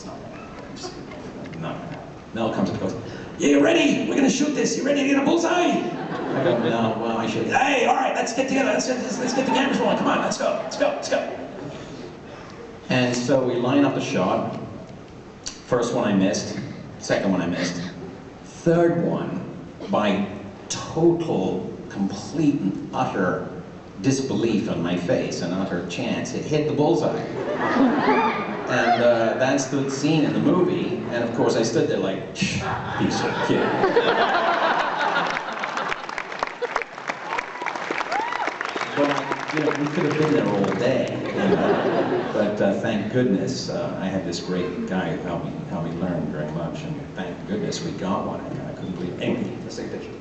It's not gonna happen. Not gonna happen. Mel comes and goes, yeah, you ready? We're gonna shoot this. You ready to get a bullseye? I go, no, well, I should. Hey, all right, let's get together. Let's get the cameras rolling. Come on, let's go, let's go, let's go. And so we line up the shot. First one I missed. Second one I missed. Third one, by total, complete and utter disbelief on my face and utter chance, it hit the bullseye. And that's the scene in the movie, and of course I stood there like, piece of kid. But you know, we could have been there all day. But thank goodness I had this great guy who helped me learn very much, and thank goodness we got one. I couldn't believe it. Anyway, let's take pictures.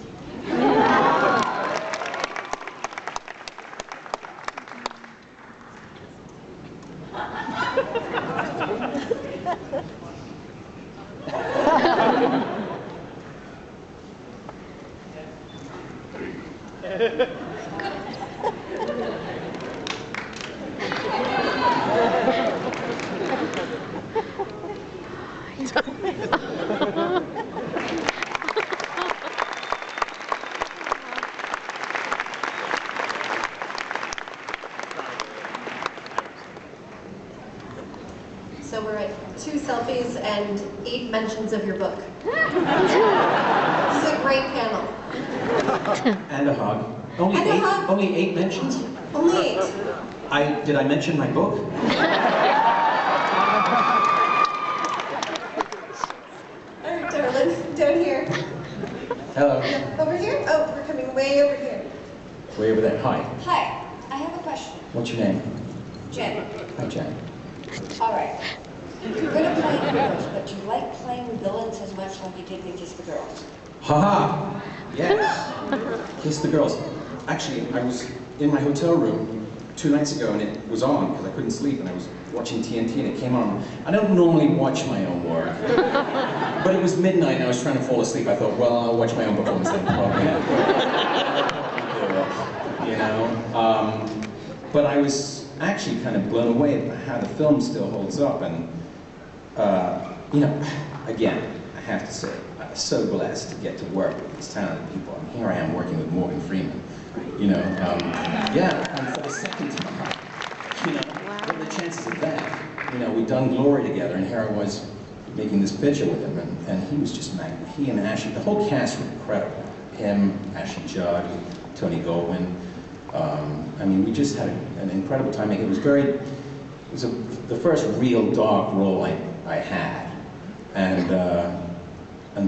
So we're at 2 selfies and 8 mentions of your book. This is a great panel. And a hug. Only 8 mentions? Only 8. Did I mention my book? All right, darling, down here. Hello. Over here? Oh, we're coming way over here. Way over there. Hi. Hi, I have a question. What's your name? Jen. Hi, Jen. All right. You're good at playing heroes, but you like playing villains as much like you did with Just the Girls. Haha! Yes. Kiss the Girls. Actually, I was in my hotel room 2 nights ago and it was on because I couldn't sleep and I was watching TNT and it came on. I don't normally watch my own work. But it was midnight and I was trying to fall asleep. I thought, well, I'll watch my own performance then probably. You know? But I was actually kind of blown away at how the film still holds up. And, you know, again, I have to say, I'm so blessed to get to work with these talented people. And here I am working with Morgan Freeman. You know, yeah, and for the second time, you know, what are the chances of that? You know, we'd done Glory together, and here I was making this picture with him, and he was just magnificent. He and Ashley, the whole cast were incredible. Him, Ashley Judd, Tony Goldwyn. I mean, we just had an incredible time. It was the first real dark role I had, and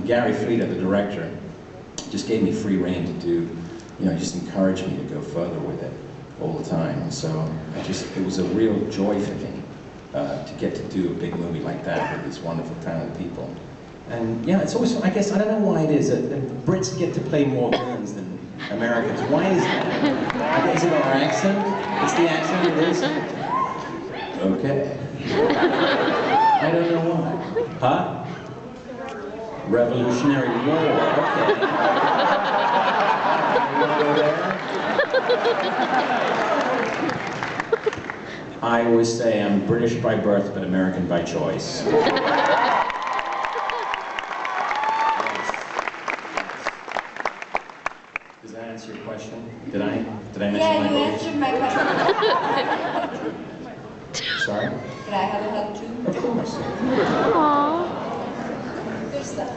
Gary Frieda, the director, just gave me free rein to do. You know, just encouraged me to go further with it all the time. So it was a real joy for me to get to do a big movie like that with these wonderful, talented people. And yeah, it's always, I guess, I don't know why it is that the Brits get to play more villains than Americans. Why is that? Is it our accent? It's the accent it is? Okay. I don't know why. Huh? Revolutionary War, okay. I always say I'm British by birth, but American by choice. Does that answer your question? Did I mention Yeah, my you book? answered my question. Sorry? Could I have a hug too? Of course. Aww. There's that.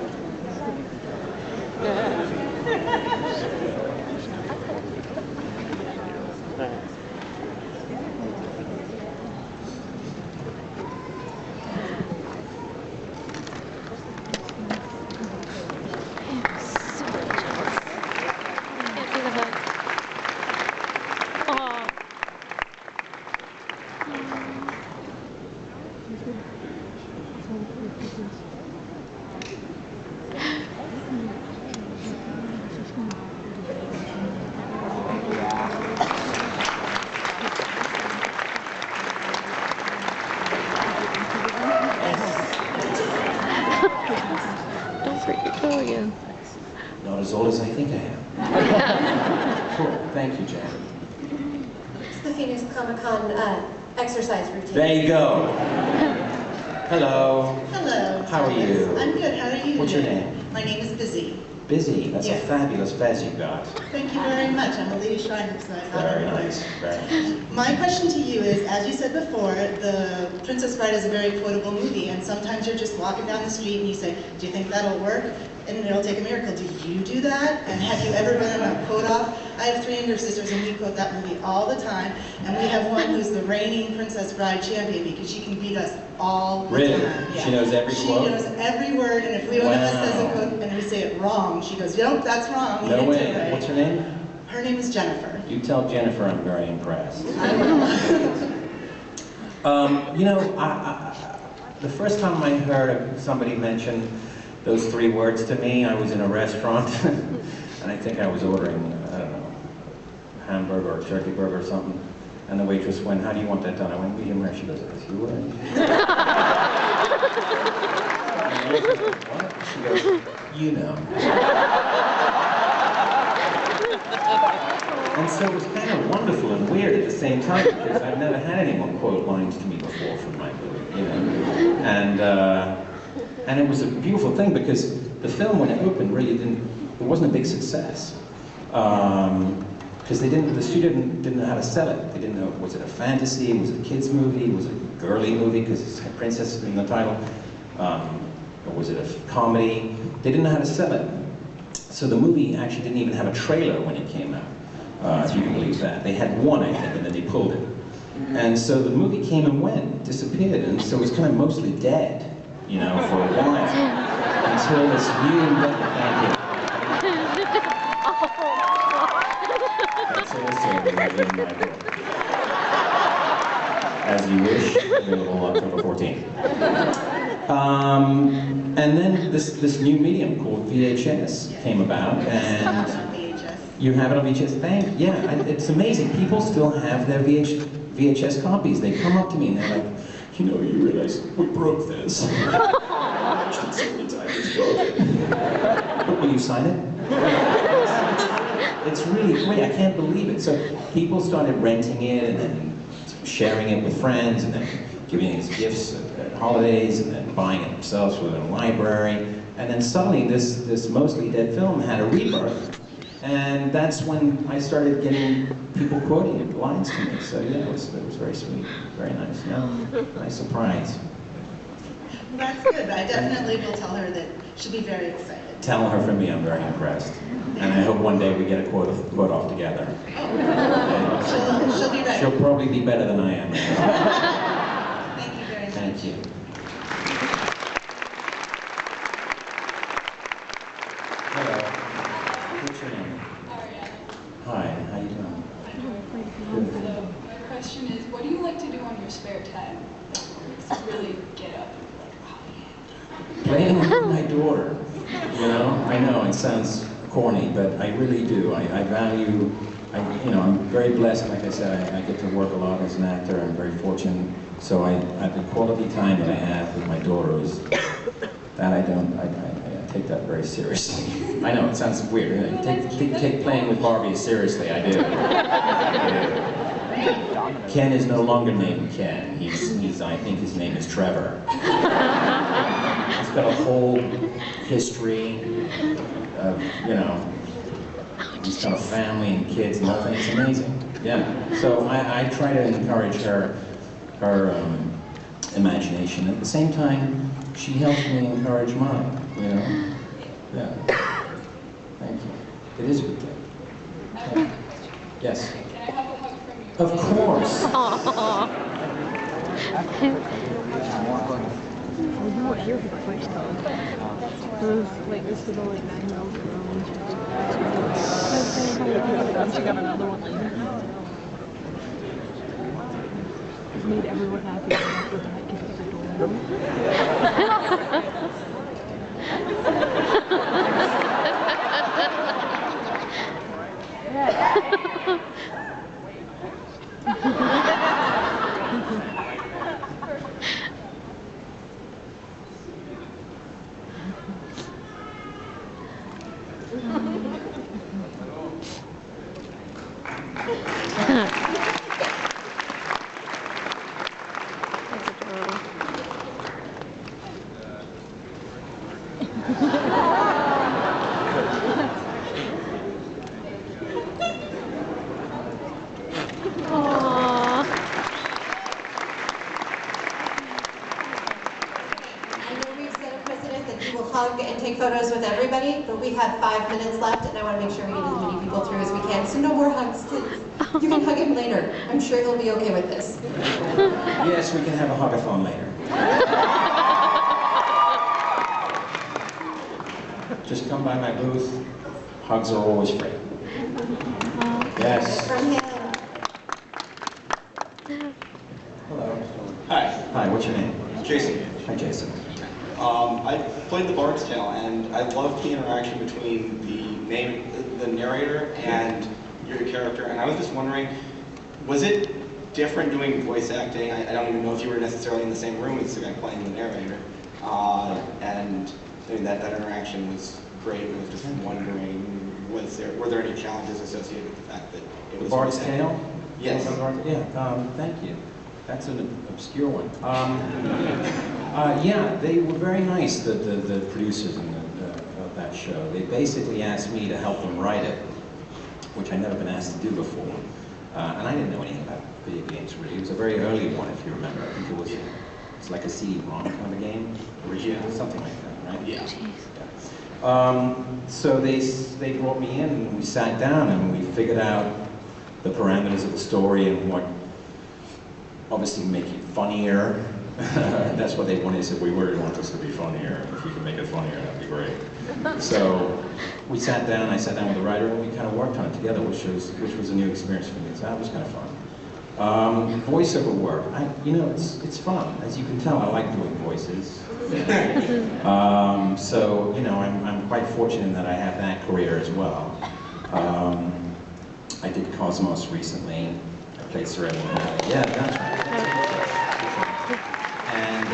Not as old as I think I am. Cool. Thank you, Jan. It's the Phoenix Comicon exercise routine. There you go. Hello. Hello. How are you? I'm good. How are you? What's your today? name? My name is Busy. Busy. That's a Yes. fabulous fez you've got. Thank you very much. I'm a lady Shriner, so I thought Very I would. nice. Very nice. My question to you is, as you said before, The Princess Bride is a very quotable movie, and sometimes you're just walking down the street and you say, do you think that'll work? And it'll take a miracle. Do you do that? And have you ever been in a quote off? I have 3 younger sisters and we quote that movie all the time, and we have one who's the reigning Princess Bride champion because she can beat us all the Really? time. She knows every quote? She knows every word, and if we one of us says a quote and we say it wrong, she goes, nope, that's wrong. No You way. didn't do it right. What's her name? Her name is Jennifer. You tell Jennifer I'm very impressed. You know, the first time I heard somebody mention those 3 words to me, I was in a restaurant, and I think I was ordering, I don't know, hamburger or turkey burger or something, and the waitress went, how do you want that done? I went, medium rare. She goes, that's your word. What? She goes, you know. And so it was kind of wonderful and weird at the same time, because I've never had anyone quote lines to me before from my movie, you know. And it was a beautiful thing because the film, when it opened, really it wasn't a big success. Because the studio didn't know how to sell it. They didn't know, was it a fantasy, was it a kid's movie, was it a girly movie because it's a princess in the title, or was it a comedy? They didn't know how to sell it. So the movie actually didn't even have a trailer when it came out, if you can believe that. They had one, I think, and then they pulled it. And so the movie came and went, disappeared, and so it was kind of mostly dead, you know, for a while, until this new inventor, thank you. That's also in my book. As you wish, available October 14th. And then this new medium called VHS came about, and you have it on VHS. Yeah, it's amazing. People still have their VHS copies. They come up to me and they're like, you know, you realize we broke this. I watched it so many times, it's broken. Will you sign it? It's really great. I can't believe it. So people started renting it and then sharing it with friends and then giving it as gifts at holidays and then buying it themselves for their library. And then suddenly this mostly dead film had a rebirth. And that's when I started getting people quoting lines to me. So yeah, it was very sweet, very nice. Yeah, nice surprise. That's good. I definitely will tell her that she'll be very excited. Tell her from me I'm very impressed. And I hope one day we get a quote off together. Oh, she'll be ready. She'll probably be better than I am. Thank you very much. Thank you. Hello. What's your name? Hi, how you doing? So, my question is, what do you like to do on your spare time that really get up and be like, oh yeah? Playing with my daughter. You know, I know it sounds corny, but I really do. I value, you know, I'm very blessed, like I said, I get to work a lot as an actor. I'm very fortunate. So the quality time that I have with my daughter is, that I take that very seriously. I know, it sounds weird. You know, take playing with Barbie seriously, I do. Ken is no longer named Ken. He's I think his name is Trevor. He's got a whole history of, you know, he's got a family and kids and everything. It's amazing. Yeah. So I try to encourage her imagination. At the same time, she helps me encourage mine, you know? Yeah. Thank you. It is a good thing. Yeah. Yes? Can I have a hug from you? Of course. You weren't here for the first time. It was like this little like 9-year-old girl. She got another one later. It made everyone happy after that because it was adorable. Aww. I know we've set a precedent that you will hug and take photos with everybody, but we have 5 minutes left, and I want to make sure we get as many people through as we can. So no more hugs, please. You can hug him later. I'm sure he'll be okay with this. Yes, we can have a hug-a-thon later. Just come by my booth. Hugs are always free. Yes. From him. Hello. Hi, Hi, what's your name? Jason. Hi, Jason. I played the Bard's Tale, and I loved the interaction between the narrator and your character. And I was just wondering, was it different doing voice acting? I don't even know if you were necessarily in the same room as the guy playing the narrator. And I mean, that interaction was great. I was just wondering, were there any challenges associated with the fact that it was The Bard's voice acting? Tale? Yes. Yeah, thank you. That's an obscure one. Yeah, they were very nice, the producers of that show. They basically asked me to help them write it, which I'd never been asked to do before. And I didn't know anything about video games, really. It was a very early one, if you remember. I think it's like a CD-ROM kind of a game, original, something like that, right? Yeah. So they brought me in, and we sat down, and we figured out the parameters of the story and what obviously make it funnier. That's what they wanted. They said, we really want this to be funnier. If you can make it funnier, that'd be great. So we sat down, I sat down with the writer, and we kind of worked on it together, which was a new experience for me. So that was kind of fun. Voiceover work, it's fun. As you can tell, I like doing voices. So, I'm quite fortunate that I have that career as well. I did Cosmos recently. I played Serena. Yeah, that's right. And